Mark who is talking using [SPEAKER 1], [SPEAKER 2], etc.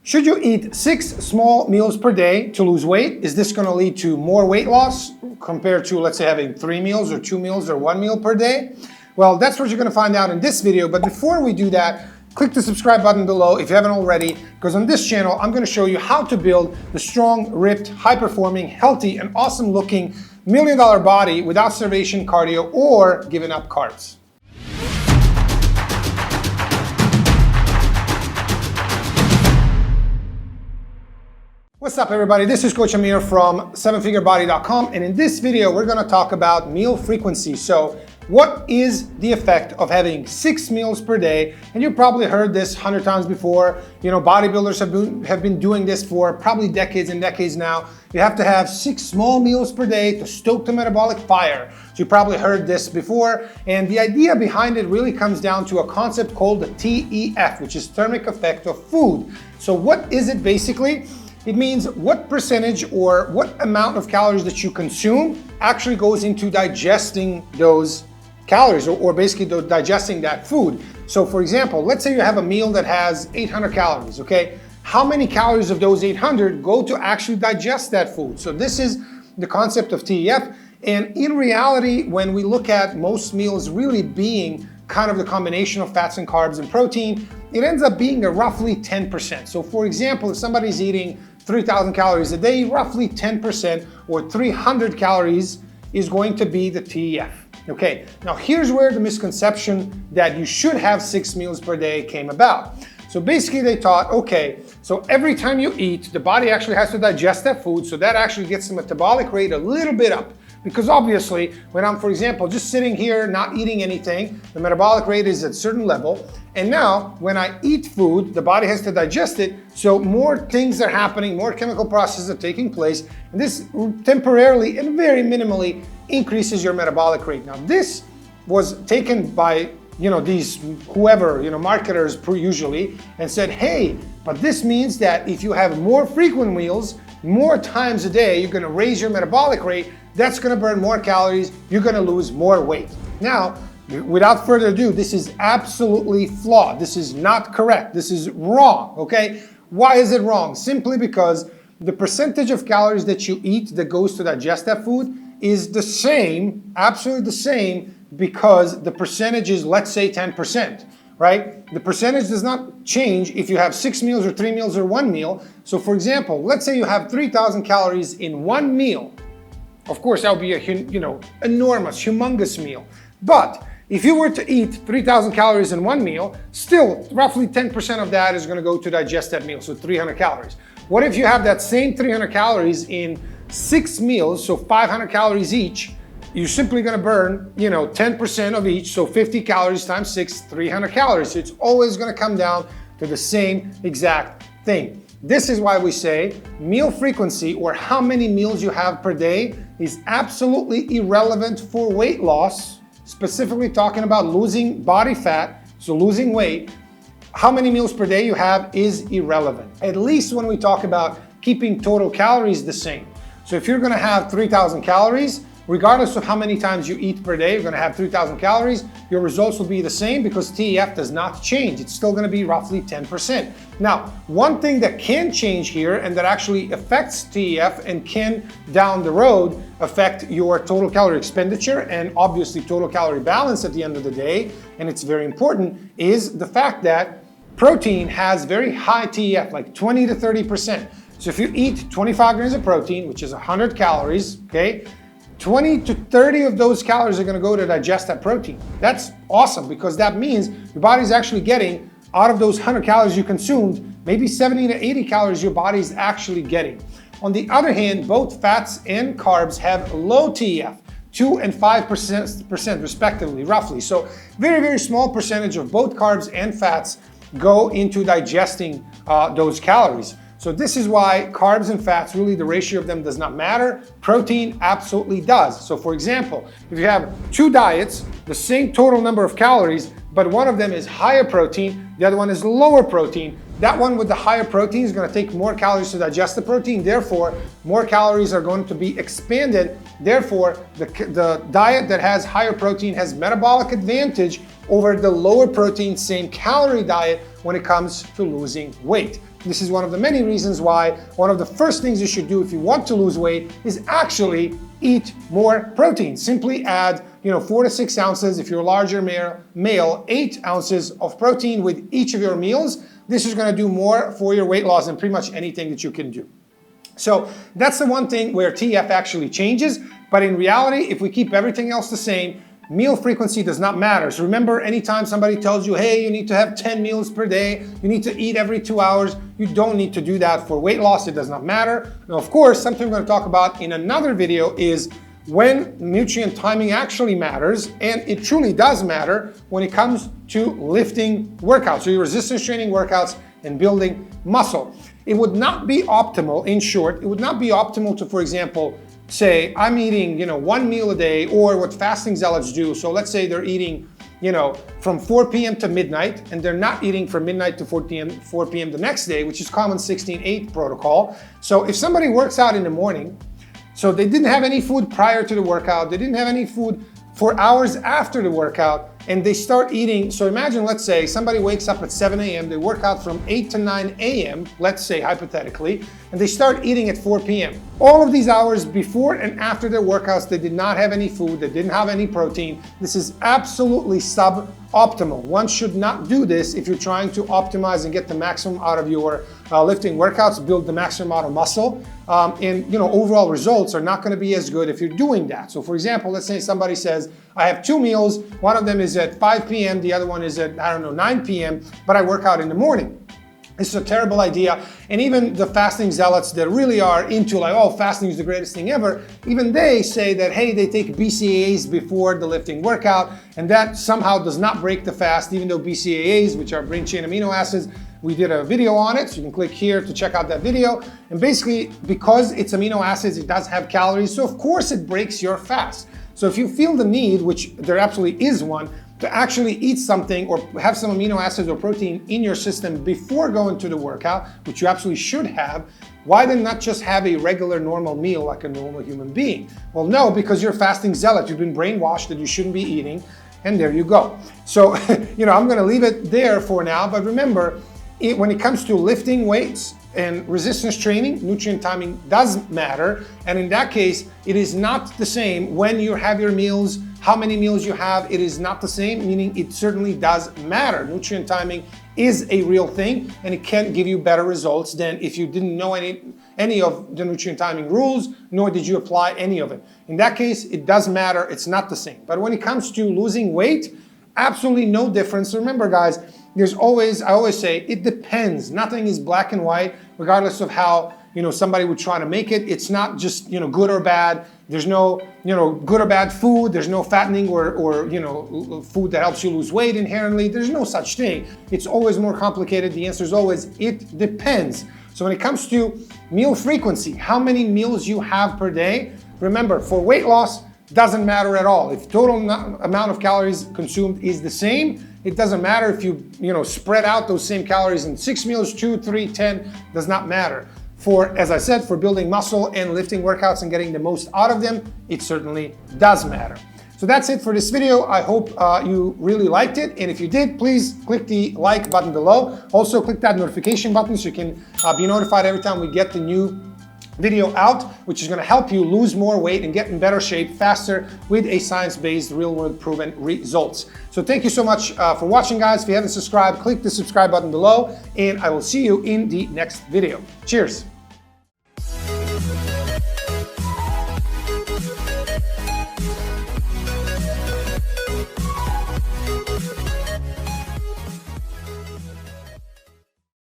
[SPEAKER 1] Should you eat 6 small meals per day to lose weight? Is this going to lead to more weight loss compared to, let's say, having 3 meals or 2 meals or 1 meal per day? Well, that's what you're going to find out in this video. But before we do that, click the subscribe button below if you haven't already, because on this channel, I'm going to show you how to build the strong, ripped, high-performing, healthy, and awesome-looking million-dollar body without starvation, cardio, or giving up carbs. What's up, everybody? This is Coach Amir from 7figurebody.com, and in this video, we're going to talk about meal frequency. So what is the effect of having 6 meals per day? And you've probably heard this 100 times before. You know, bodybuilders have been doing this for probably decades and decades now. You have to have 6 small meals per day to stoke the metabolic fire. So you probably heard this before. And the idea behind it really comes down to a concept called the TEF, which is thermic effect of food. So what is it basically? It means what percentage or what amount of calories that you consume actually goes into digesting those calories or basically digesting that food. So for example, let's say you have a meal that has 800 calories, okay? How many calories of those 800 go to actually digest that food? So this is the concept of TEF. And in reality, when we look at most meals really being kind of the combination of fats and carbs and protein, it ends up being a roughly 10%. So for example, if somebody's eating 3,000 calories a day, roughly 10% or 300 calories is going to be the TEF. Okay, now here's where the misconception that you should have 6 meals per day came about. So basically they thought, okay, so every time you eat, the body actually has to digest that food, so that actually gets the metabolic rate a little bit up. Because obviously, when I'm, for example, just sitting here not eating anything, the metabolic rate is at a certain level. And now, when I eat food, the body has to digest it, so more things are happening, more chemical processes are taking place, and this temporarily and very minimally increases your metabolic rate. Now, this was taken by these marketers usually, and said, hey, but this means that if you have more frequent meals, more times a day, you're gonna raise your metabolic rate, that's gonna burn more calories, you're gonna lose more weight. Now, without further ado, this is absolutely flawed. This is not correct. This is wrong, okay? Why is it wrong? Simply because the percentage of calories that you eat that goes to digest that food is the same, absolutely the same, because the percentage is, let's say, 10%. Right? The percentage does not change if you have 6 meals or 3 meals or 1 meal. So for example, let's say you have 3,000 calories in 1 meal. Of course, that would be a enormous, humongous meal. But if you were to eat 3,000 calories in 1 meal, still roughly 10% of that is going to go to digest that meal, so 300 calories. What if you have that same 300 calories in 6 meals, so 500 calories each? You're simply going to burn, 10% of each, so 50 calories times 6, 300 calories. So it's always going to come down to the same exact thing. This is why we say meal frequency, or how many meals you have per day, is absolutely irrelevant for weight loss, specifically talking about losing body fat, so losing weight. How many meals per day you have is irrelevant, at least when we talk about keeping total calories the same. So if you're going to have 3,000 calories, regardless of how many times you eat per day, you're going to have 3,000 calories. Your results will be the same because TEF does not change. It's still going to be roughly 10%. Now, one thing that can change here and that actually affects TEF and can down the road affect your total calorie expenditure and obviously total calorie balance at the end of the day, and it's very important, is the fact that protein has very high TEF, like 20 to 30%. So if you eat 25 grams of protein, which is 100 calories, okay, 20 to 30 of those calories are going to go to digest that protein. That's awesome, because that means your body's actually getting, out of those 100 calories you consumed, maybe 70 to 80 calories your body's actually getting. On the other hand, both fats and carbs have low TEF, 2 and 5% respectively, roughly. So very, very small percentage of both carbs and fats go into digesting those calories. So this is why carbs and fats, really the ratio of them does not matter. Protein absolutely does. So for example, if you have 2 diets, the same total number of calories, but one of them is higher protein, the other one is lower protein, that one with the higher protein is going to take more calories to digest the protein. Therefore, more calories are going to be expanded. Therefore, the diet that has higher protein has metabolic advantage over the lower protein, same calorie diet when it comes to losing weight. This is one of the many reasons why one of the first things you should do if you want to lose weight is actually eat more protein. Simply add 4 to 6 ounces, if you're a larger male, 8 ounces of protein with each of your meals. This is going to do more for your weight loss than pretty much anything that you can do. So that's the one thing where TF actually changes, but in reality, if we keep everything else the same, meal frequency does not matter. So remember, anytime somebody tells you, hey, you need to have 10 meals per day, you need to eat every 2 hours, you don't need to do that for weight loss. It does not matter. Now, of course, something we're going to talk about in another video is when nutrient timing actually matters, and it truly does matter when it comes to lifting workouts, so your resistance training workouts and building muscle. It would not be optimal, in short, it would not be optimal to, for example, say I'm eating, 1 meal a day, or what fasting zealots do. So let's say they're eating, from 4 p.m. to midnight, and they're not eating from midnight to 4 p.m. the next day, which is common 16-8 protocol. So if somebody works out in the morning, so they didn't have any food prior to the workout, they didn't have any food for hours after the workout, and they start eating. So imagine, let's say somebody wakes up at 7 a.m., they work out from 8 to 9 a.m., let's say hypothetically, and they start eating at 4 p.m. All of these hours before and after their workouts, they did not have any food, they didn't have any protein. This is absolutely suboptimal. One should not do this if you're trying to optimize and get the maximum out of your lifting workouts, build the maximum amount of muscle. And overall results are not going to be as good if you're doing that. So for example, let's say somebody says, I have 2 meals, one of them is at 5 p.m., the other one is at, 9 p.m., but I work out in the morning. This is a terrible idea. And even the fasting zealots that really are into fasting is the greatest thing ever, even they say that, hey, they take BCAAs before the lifting workout, and that somehow does not break the fast, even though BCAAs, which are brain chain amino acids, we did a video on it, so you can click here to check out that video. And basically, because it's amino acids, it does have calories, so of course it breaks your fast. So if you feel the need, which there absolutely is one, to actually eat something or have some amino acids or protein in your system before going to the workout, which you absolutely should have, why then not just have a regular normal meal like a normal human being? Well, no, because you're a fasting zealot. You've been brainwashed that you shouldn't be eating, and there you go. So, I'm gonna leave it there for now, but remember, when it comes to lifting weights and resistance training, nutrient timing does matter. And in that case, it is not the same when you have your meals, how many meals you have, it is not the same, meaning it certainly does matter. Nutrient timing is a real thing, and it can give you better results than if you didn't know any of the nutrient timing rules, nor did you apply any of it. In that case, it does matter, it's not the same. But when it comes to losing weight, absolutely no difference. Remember, guys, I always say, it depends. Nothing is black and white, regardless of how, somebody would try to make it. It's not just, good or bad. There's no, good or bad food. There's no fattening or food that helps you lose weight inherently. There's no such thing. It's always more complicated. The answer is always, it depends. So when it comes to meal frequency, how many meals you have per day, remember, for weight loss, doesn't matter at all. If total amount of calories consumed is the same, it doesn't matter if you spread out those same calories in 6 meals, 2, 3, 10, does not matter. As I said, for building muscle and lifting workouts and getting the most out of them, it certainly does matter. So that's it for this video. I hope you really liked it. And if you did, please click the like button below. Also click that notification button so you can be notified every time we get the new video out, which is going to help you lose more weight and get in better shape faster with a science-based, real-world proven results. So thank you so much for watching, guys. If you haven't subscribed, click the subscribe button below, and I will see you in the next video. Cheers.